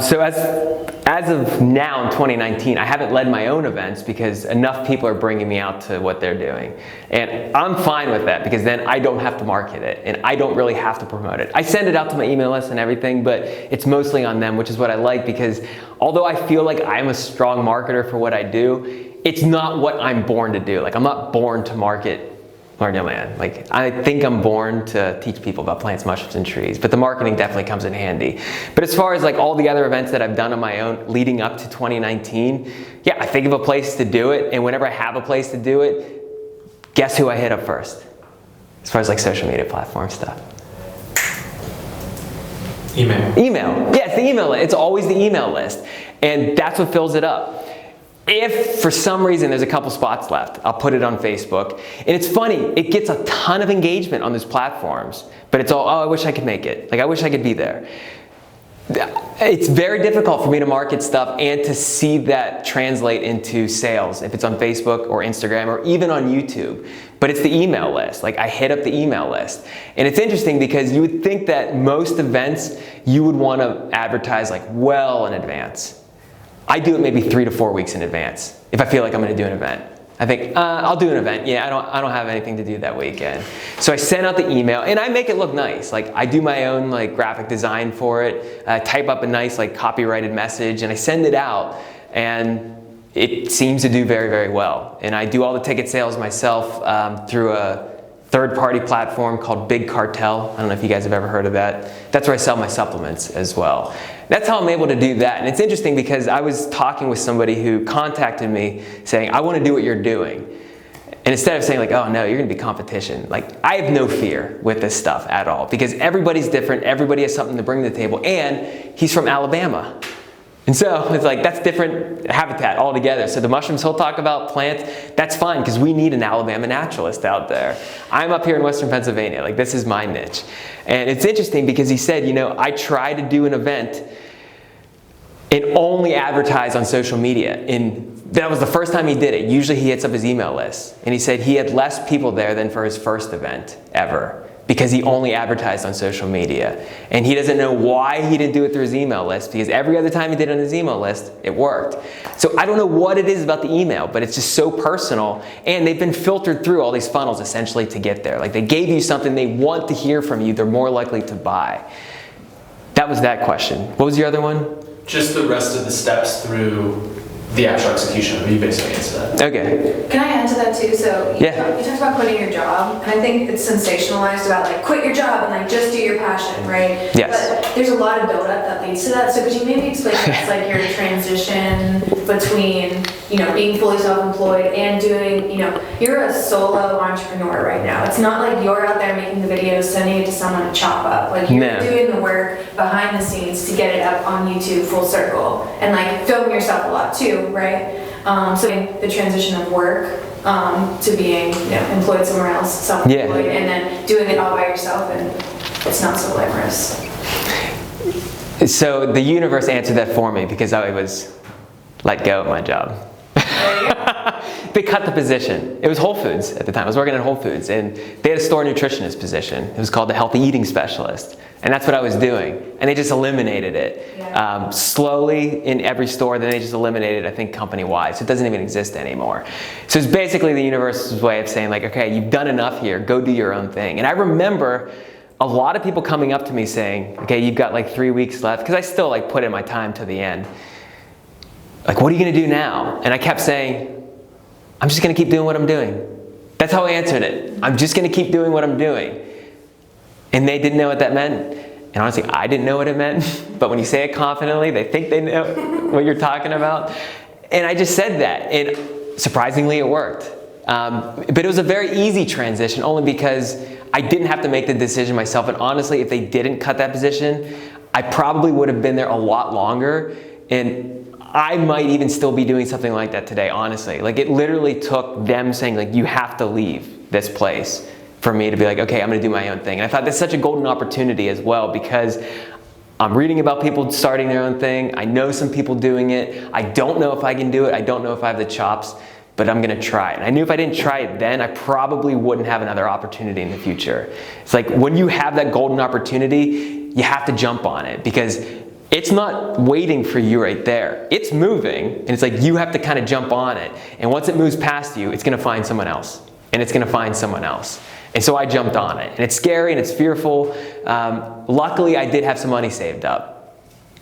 S1: So as of now in 2019, I haven't led my own events because enough people are bringing me out to what they're doing. And I'm fine with that because then I don't have to market it and I don't really have to promote it. I send it out to my email list and everything, but it's mostly on them, which is what I like because although I feel like I'm a strong marketer for what I do, it's not what I'm born to do. Like I'm not born to market Learn Your Land. Like I think I'm born to teach people about plants, mushrooms, and trees, but the marketing definitely comes in handy. But as far as like all the other events that I've done on my own leading up to 2019, yeah, I think of a place to do it, and whenever I have a place to do it, guess who I hit up first? As far as like social media platform stuff.
S3: Email.
S1: Email. Yeah, it's the email list. It's always the email list, and that's what fills it up. If for some reason there's a couple spots left, I'll put it on Facebook. And it's funny, it gets a ton of engagement on those platforms, but it's all, oh, I wish I could make it. Like, I wish I could be there. It's very difficult for me to market stuff and to see that translate into sales if it's on Facebook or Instagram or even on YouTube. But it's the email list. Like, I hit up the email list. And it's interesting because you would think that most events you would want to advertise like well in advance. I do it maybe 3 to 4 weeks in advance if I feel like I'm going to do an event. I think, I'll do an event. Yeah, I don't have anything to do that weekend. So I send out the email and I make it look nice. Like I do my own like graphic design for it, type up a nice like copyrighted message and I send it out and it seems to do very, very well. And I do all the ticket sales myself through a third-party platform called Big Cartel. I don't know if you guys have ever heard of that. That's where I sell my supplements as well. That's how I'm able to do that. And it's interesting because I was talking with somebody who contacted me saying, I want to do what you're doing. And instead of saying like, oh no, you're going to be competition, like I have no fear with this stuff at all because everybody's different, everybody has something to bring to the table, and he's from Alabama. And so it's like, that's different habitat altogether. So the mushrooms he'll talk about, plants, that's fine because we need an Alabama naturalist out there. I'm up here in Western Pennsylvania, like this is my niche. And it's interesting because he said, you know, I try to do an event and only advertise on social media. And that was the first time he did it. Usually he hits up his email list. And he said he had less people there than for his first event ever, because he only advertised on social media. And he doesn't know why he didn't do it through his email list, because every other time he did it on his email list, it worked. So I don't know what it is about the email, but it's just so personal, and they've been filtered through all these funnels essentially to get there. Like they gave you something they want to hear from you, they're more likely to buy. That was that question. What was your other one?
S3: Just the rest of the steps through the actual execution. You basically answered that.
S1: Okay.
S2: Can I add to that too? So you
S1: Yeah.
S2: talked about quitting your job, and I think it's sensationalized about like quit your job and like just do your passion, right?
S1: Yes.
S2: But there's a lot of buildup that leads to that. So could you maybe explain that's like your transition between, you know, being fully self-employed and doing, you know, you're a solo entrepreneur right now. It's not like you're out there making the videos, sending it to someone to chop up. Like you're
S1: No.
S2: doing the work behind the scenes to get it up on YouTube full circle, and like filming yourself a lot too, right? So the transition of work to being, you know, employed somewhere else, self-employed, and then doing it all by yourself, and it's not so glamorous.
S1: So the universe answered that for me because I was let go at my job. They cut the position. It was Whole Foods at the time. I was working at Whole Foods, and they had a store nutritionist position. It was called the healthy eating specialist, and that's what I was doing. And they just eliminated it slowly in every store. Then they just eliminated it, I think, company-wide. So it doesn't even exist anymore. So it's basically the universe's way of saying, like, okay, you've done enough here. Go do your own thing. And I remember a lot of people coming up to me saying, okay, you've got like 3 weeks left, because I still like put in my time to the end. Like, what are you going to do now? And I kept saying, I'm just going to keep doing what I'm doing. That's how I answered it. I'm just going to keep doing what I'm doing. And they didn't know what that meant. And honestly, I didn't know what it meant. But when you say it confidently, they think they know what you're talking about. And I just said that. And surprisingly, it worked. But it was a very easy transition, only because I didn't have to make the decision myself. And honestly, if they didn't cut that position, I probably would have been there a lot longer. And I might even still be doing something like that today, honestly. Like, it literally took them saying, like, you have to leave this place for me to be like, okay, I'm gonna do my own thing. And I thought that's such a golden opportunity as well, because I'm reading about people starting their own thing. I know some people doing it. I don't know if I can do it. I don't know if I have the chops, but I'm gonna try it. And I knew if I didn't try it then, I probably wouldn't have another opportunity in the future. It's like, when you have that golden opportunity, you have to jump on it, because it's not waiting for you right there. It's moving, and it's like you have to kind of jump on it. And once it moves past you, it's gonna find someone else, and it's gonna find someone else. And so I jumped on it, and it's scary and it's fearful. Luckily, I did have some money saved up.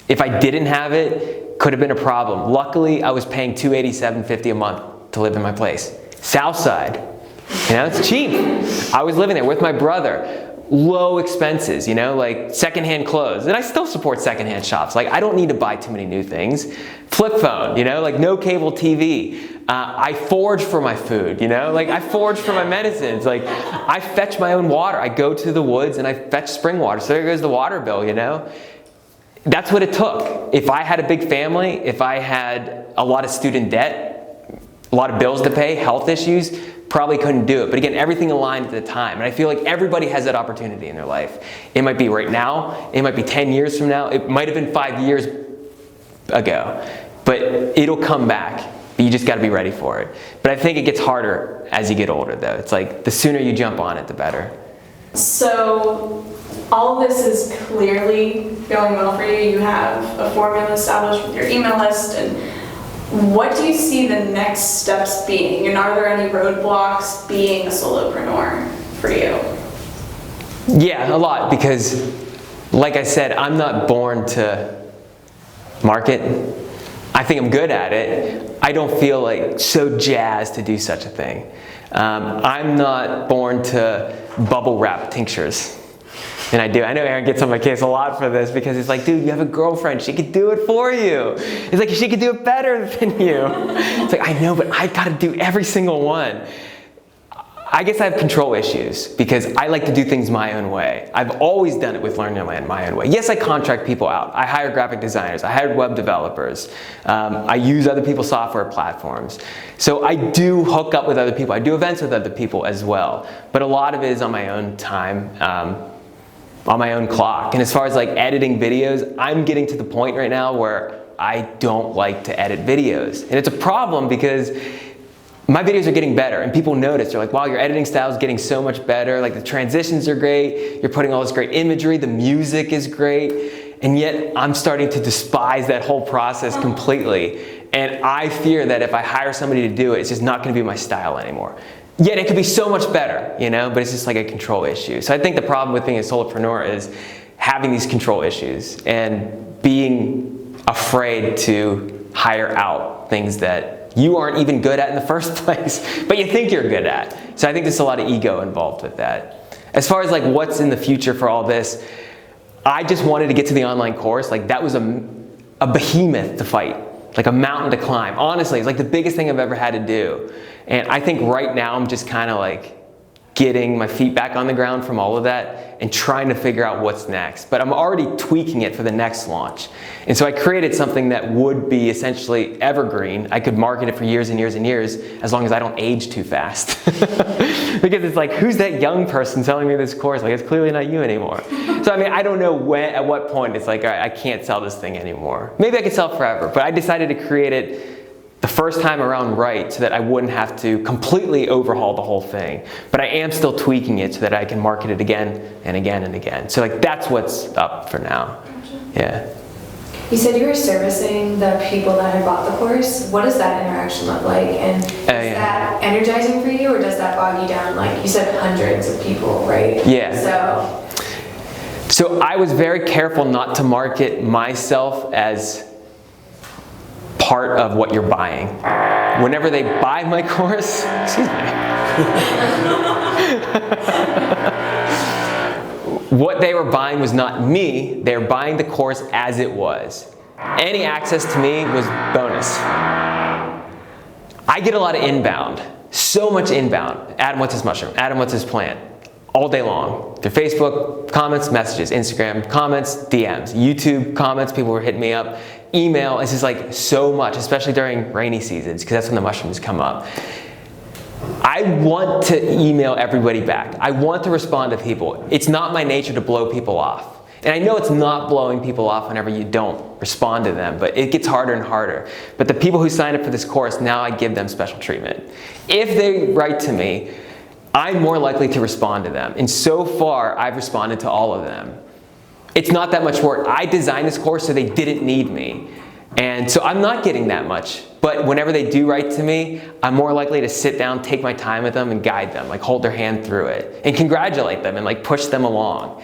S1: If I didn't have it, could have been a problem. Luckily, I was paying $287.50 a month to live in my place. South Side, it's cheap. I was living there with my brother. Low expenses, like secondhand clothes. And I still support secondhand shops. Like, I don't need to buy too many new things. Flip phone, like no cable TV. I forage for my food, like I forage for my medicines. Like, I fetch my own water. I go to the woods and I fetch spring water. So there goes the water bill, That's what it took. If I had a big family, if I had a lot of student debt, a lot of bills to pay, health issues, probably couldn't do it. But again, everything aligned at the time. And I feel like everybody has that opportunity in their life. It might be right now. It might be 10 years from now. It might have been 5 years ago. But it'll come back. But you just got to be ready for it. But I think it gets harder as you get older, though. It's like the sooner you jump on it, the better.
S2: So all of this is clearly going well for you. You have a formula established with your email list. And what do you see the next steps being? And are there any roadblocks being a solopreneur for you?
S1: Yeah, a lot, because like I said, I'm not born to market. I think I'm good at it. I don't feel like so jazzed to do such a thing. I'm not born to bubble wrap tinctures. And I do. I know Aaron gets on my case a lot for this because he's like, dude, you have a girlfriend. She could do it for you. He's like, she could do it better than you. It's like, I know, but I got to do every single one. I guess I have control issues because I like to do things my own way. I've always done it with Learn Your Land my own way. Yes, I contract people out. I hire graphic designers. I hired web developers. I use other people's software platforms. So I do hook up with other people. I do events with other people as well. But a lot of it is on my own time. On my own clock. And as far as like editing videos, I'm getting to the point right now where I don't like to edit videos. And it's a problem because my videos are getting better and people notice. They're like, wow, your editing style is getting so much better. Like the transitions are great. You're putting all this great imagery. The music is great. And yet I'm starting to despise that whole process completely. And I fear that if I hire somebody to do it, it's just not going to be my style anymore. Yet it could be so much better, but it's just like a control issue. So I think the problem with being a solopreneur is having these control issues and being afraid to hire out things that you aren't even good at in the first place, but you think you're good at. So I think there's a lot of ego involved with that. As far as like what's in the future for all this, I just wanted to get to the online course. Like that was a behemoth to fight, like a mountain to climb. Honestly, it's like the biggest thing I've ever had to do. And I think right now I'm just kind of like getting my feet back on the ground from all of that and trying to figure out what's next. But I'm already tweaking it for the next launch. And so I created something that would be essentially evergreen. I could market it for years and years and years as long as I don't age too fast. Because it's like, who's that young person telling me this course? Like, it's clearly not you anymore. So I mean, I don't know at what point it's like, all right, I can't sell this thing anymore. Maybe I could sell it forever, but I decided to create it the first time around right so that I wouldn't have to completely overhaul the whole thing. But I am still tweaking it so that I can market it again and again and again. So like that's what's up for now. Yeah.
S2: You said you were servicing the people that had bought the course. What does that interaction look like? And is that energizing for you or does that bog you down? Like you said, hundreds of people, right?
S1: Yeah. So I was very careful not to market myself as part of what you're buying. Whenever they buy my course, excuse me, what they were buying was not me, they were buying the course as it was. Any access to me was bonus. I get a lot of inbound, so much inbound. Adam, what's his mushroom? Adam, what's his plant? All day long. Through Facebook, comments, messages, Instagram, comments, DMs, YouTube comments, people were hitting me up. Email, it's just like so much, especially during rainy seasons, because that's when the mushrooms come up. I want to email everybody back. I want to respond to people. It's not my nature to blow people off. And I know it's not blowing people off whenever you don't respond to them, but it gets harder and harder. But the people who sign up for this course, now I give them special treatment. If they write to me, I'm more likely to respond to them. And so far, I've responded to all of them. it's not that much work. I designed this course so they didn't need me. And so I'm not getting that much. But whenever they do write to me, I'm more likely to sit down, take my time with them, and guide them, like hold their hand through it, and congratulate them, and like push them along.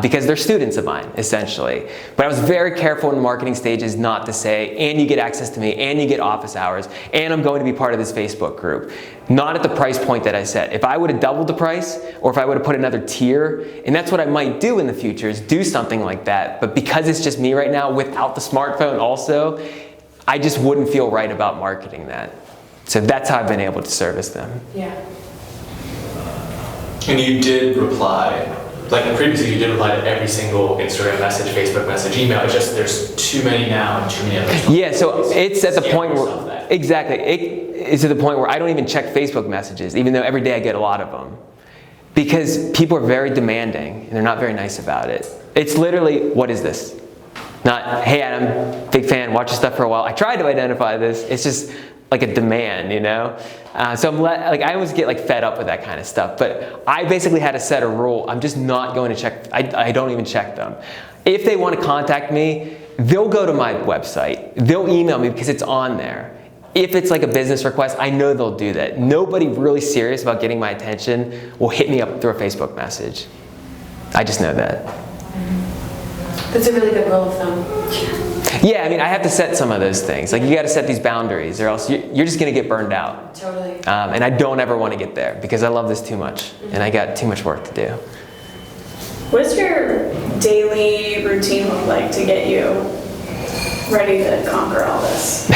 S1: Because they're students of mine, essentially. But I was very careful in the marketing stages not to say, and you get access to me, and you get office hours, and I'm going to be part of this Facebook group. Not at the price point that I set. If I would have doubled the price, or if I would have put another tier, and that's what I might do in the future, is do something like that. But because it's just me right now, without the smartphone also, I just wouldn't feel right about marketing that. So that's how I've been able to service them.
S2: Yeah.
S3: And you did reply, like previously you did reply to every single Instagram message, Facebook message, email. It's just there's too many now and too many others.
S1: Yeah, so it's at the point where, exactly, it's to the point where I don't even check Facebook messages, even though every day I get a lot of them. Because people are very demanding and they're not very nice about it. It's literally, what is this? Not, hey Adam, big fan, watch your stuff for a while. I tried to identify this. It's just like a demand, you know? So I always get like fed up with that kind of stuff. But I basically had to set a rule. I'm just not going to check. I don't even check them. If they want to contact me, they'll go to my website. They'll email me because it's on there. If it's like a business request, I know they'll do that. Nobody really serious about getting my attention will hit me up through a Facebook message. I just know that.
S2: That's a really good rule of thumb.
S1: Yeah, I mean, I have to set some of those things. Like, you got to set these boundaries, or else you're just going to get burned out.
S2: Totally.
S1: And I don't ever want to get there because I love this too much, and I got too much work to do.
S4: What's your daily routine look like to get you ready to conquer all this?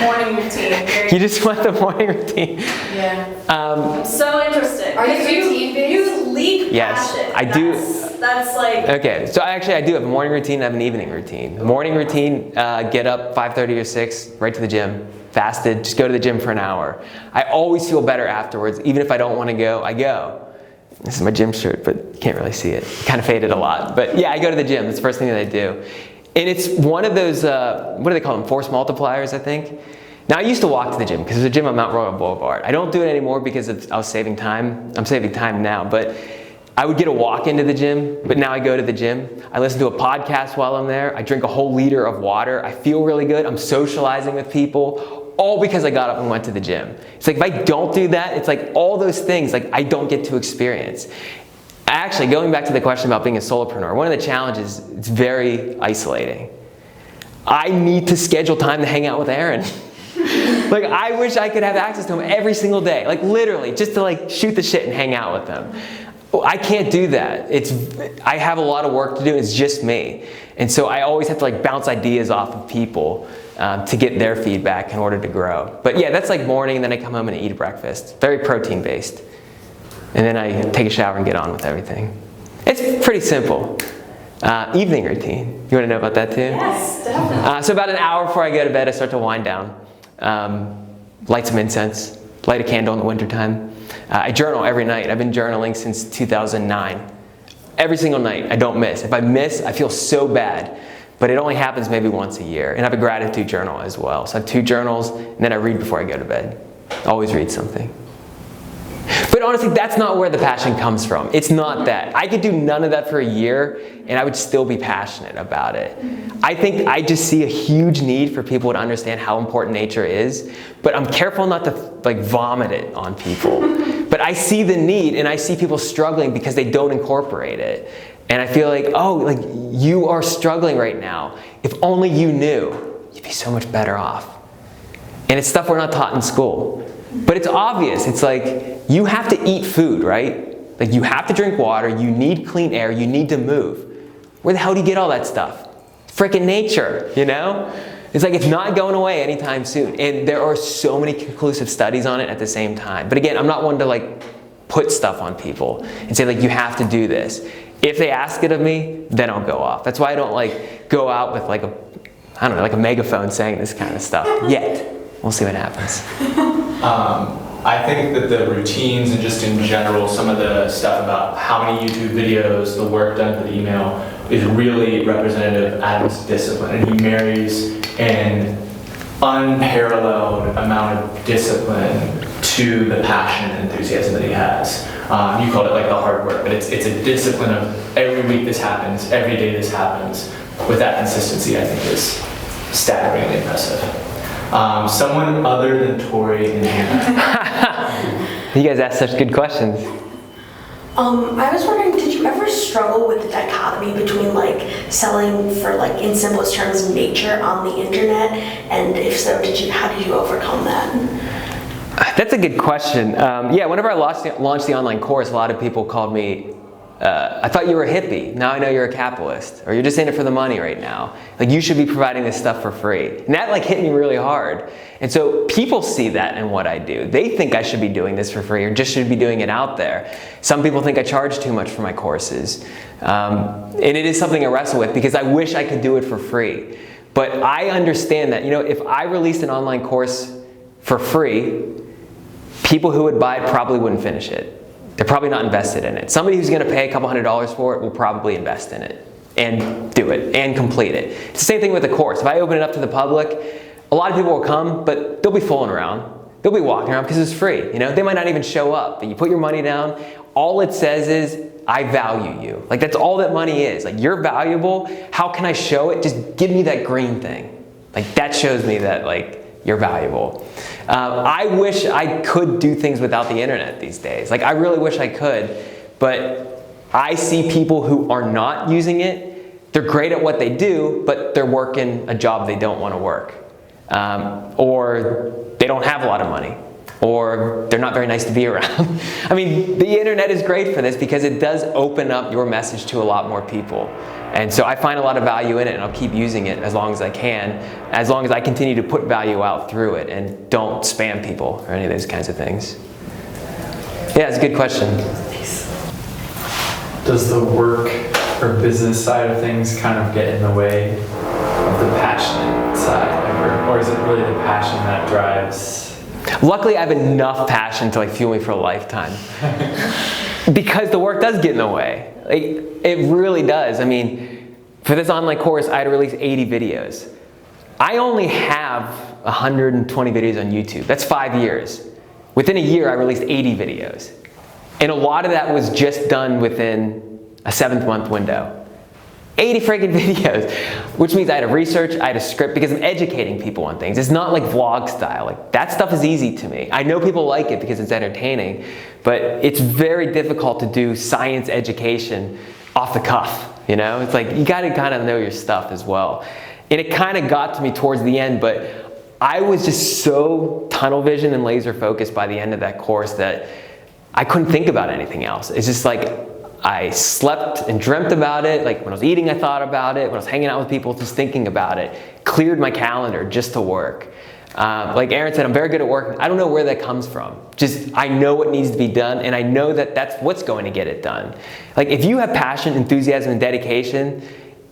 S4: Morning routine.
S1: You just want the morning routine.
S2: Yeah.
S4: I'm so interested.
S2: Are you
S4: Because
S2: routine-based?
S4: You leak
S1: Yes,
S4: passion.
S1: I do.
S4: That's like...
S1: Okay, so I do have a morning routine and I have an evening routine. Morning routine, get up 5:30 or 6, right to the gym, fasted, just go to the gym for an hour. I always feel better afterwards, even if I don't want to go, I go. This is my gym shirt, but you can't really see it. Kind of faded a lot, but yeah, I go to the gym. That's the first thing that I do. And it's one of those, what do they call them, force multipliers, I think. Now, I used to walk to the gym because there's a gym on Mount Royal Boulevard. I don't do it anymore because I was saving time. I'm saving time now, but I would get a walk into the gym, but now I go to the gym. I listen to a podcast while I'm there. I drink a whole liter of water. I feel really good. I'm socializing with people, all because I got up and went to the gym. It's like if I don't do that, it's like all those things like I don't get to experience. Actually, going back to the question about being a solopreneur, one of the challenges, it's very isolating. I need to schedule time to hang out with Aaron. Like, I wish I could have access to him every single day, like literally, just to like shoot the shit and hang out with him. I can't do that. I have a lot of work to do. It's just me. And so I always have to like bounce ideas off of people to get their feedback in order to grow. But yeah, that's like morning, and then I come home and I eat breakfast. Very protein based. And then I take a shower and get on with everything. It's pretty simple. Evening routine. You want to know about that too?
S4: Yes, definitely.
S1: So about an hour before I go to bed, I start to wind down. Light some incense. Light a candle in the wintertime. I journal every night. I've been journaling since 2009. Every single night, I don't miss. If I miss, I feel so bad. But it only happens maybe once a year. And I have a gratitude journal as well. So I have 2 journals, and then I read before I go to bed. Always read something. But honestly, that's not where the passion comes from. It's not that. I could do none of that for a year, and I would still be passionate about it. I think I just see a huge need for people to understand how important nature is, but I'm careful not to like vomit it on people. But I see the need, and I see people struggling because they don't incorporate it. And I feel like, oh, like you are struggling right now. If only you knew, you'd be so much better off. And it's stuff we're not taught in school. But it's obvious. It's like, you have to eat food, right? Like, you have to drink water, you need clean air, you need to move. Where the hell do you get all that stuff? Frickin' nature, you know? It's like, it's not going away anytime soon. And there are so many conclusive studies on it at the same time. But again, I'm not one to like put stuff on people and say like, you have to do this. If they ask it of me, then I'll go off. That's why I don't like go out with like I don't know, like a megaphone saying this kind of stuff yet. We'll see what happens.
S3: I think that the routines and just in general, some of the stuff about how many YouTube videos, the work done for the email is really representative of Adam's discipline. And he marries an unparalleled amount of discipline to the passion and enthusiasm that he has. You called it like the hard work, but it's a discipline of every week this happens, every day this happens. With that consistency, I think is staggeringly impressive. Someone other than Tori in here.
S1: You guys ask such good questions.
S5: I was wondering, did you ever struggle with the dichotomy between like selling for like in simplest terms nature on the internet, and if so, how did you overcome that?
S1: That's a good question. Yeah, whenever I launched the online course, a lot of people called me, I thought you were a hippie. Now I know you're a capitalist. Or you're just in it for the money right now. Like, you should be providing this stuff for free. And that like hit me really hard. And so people see that in what I do. They think I should be doing this for free or just should be doing it out there. Some people think I charge too much for my courses. And it is something I wrestle with because I wish I could do it for free. But I understand that, if I released an online course for free, people who would buy it probably wouldn't finish it. They're probably not invested in it. Somebody who's going to pay a couple $100s for it will probably invest in it and do it and complete it. It's the same thing with the course. If I open it up to the public, a lot of people will come, but they'll be fooling around. They'll be walking around because it's free. They might not even show up. But you put your money down, all it says is, I value you. Like, that's all that money is. Like, you're valuable. How can I show it? Just give me that green thing. Like, that shows me that, like, you're valuable. I wish I could do things without the internet these days. Like, I really wish I could, but I see people who are not using it. They're great at what they do, but they're working a job they don't want to work. Or they don't have a lot of money, or they're not very nice to be around. I mean, the internet is great for this because it does open up your message to a lot more people. And so I find a lot of value in it, and I'll keep using it as long as I can, as long as I continue to put value out through it and don't spam people or any of those kinds of things. Yeah, it's a good question.
S6: Does the work or business side of things kind of get in the way of the passionate side? Or is it really the passion that drives?
S1: Luckily, I have enough passion to like fuel me for a lifetime. Because the work does get in the way. Like, it really does. I mean, for this online course, I had to release 80 videos. I only have 120 videos on YouTube. That's 5 years. Within a year, I released 80 videos. And a lot of that was just done within a 7-month window. 80 freaking videos, which means I had to research, I had to script, because I'm educating people on things. It's not like vlog style. Like, that stuff is easy to me. I know people like it because it's entertaining, but it's very difficult to do science education off the cuff, It's like, you gotta kind of know your stuff as well. And it kind of got to me towards the end, but I was just so tunnel vision and laser focused by the end of that course that I couldn't think about anything else. It's just like, I slept and dreamt about it. Like, when I was eating, I thought about it. When I was hanging out with people, just thinking about it. Cleared my calendar just to work. Like Aaron said, I'm very good at working. I don't know where that comes from. Just, I know what needs to be done, and I know that that's what's going to get it done. Like, if you have passion, enthusiasm, and dedication,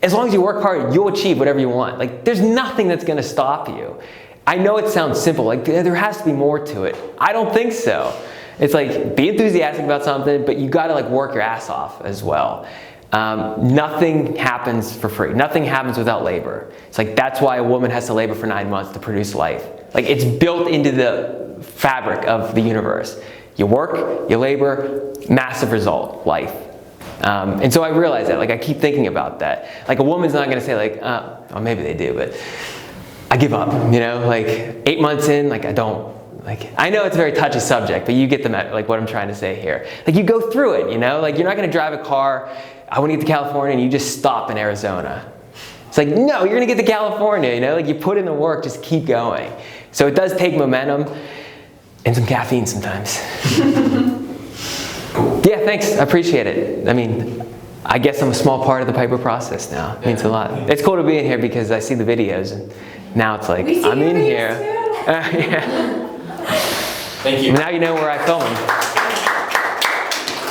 S1: as long as you work hard, you'll achieve whatever you want. Like, there's nothing that's going to stop you. I know it sounds simple. Like, there has to be more to it. I don't think so. It's like, be enthusiastic about something, but you gotta like work your ass off as well. Nothing happens for free. Nothing happens without labor. It's like, that's why a woman has to labor for 9 months to produce life. Like, it's built into the fabric of the universe. You work, you labor, massive result, life. And so I realize that, like, I keep thinking about that. Like, a woman's not gonna say like, oh, maybe they do, but I give up, like 8 months in, like, I don't. Like, I know it's a very touchy subject, but you get like what I'm trying to say here. Like, you go through it, Like, you're not going to drive a car, I want to get to California, and you just stop in Arizona. It's like, no, you're going to get to California, Like, you put in the work, just keep going. So it does take momentum and some caffeine sometimes. Yeah, thanks. I appreciate it. I mean, I guess I'm a small part of the Piper process now. It means a lot. It's cool to be in here because I see the videos, and now it's like, I'm in here. Yeah.
S3: Thank you.
S1: Now you know where I film them.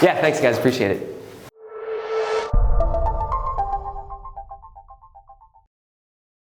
S1: Yeah, thanks guys, appreciate it.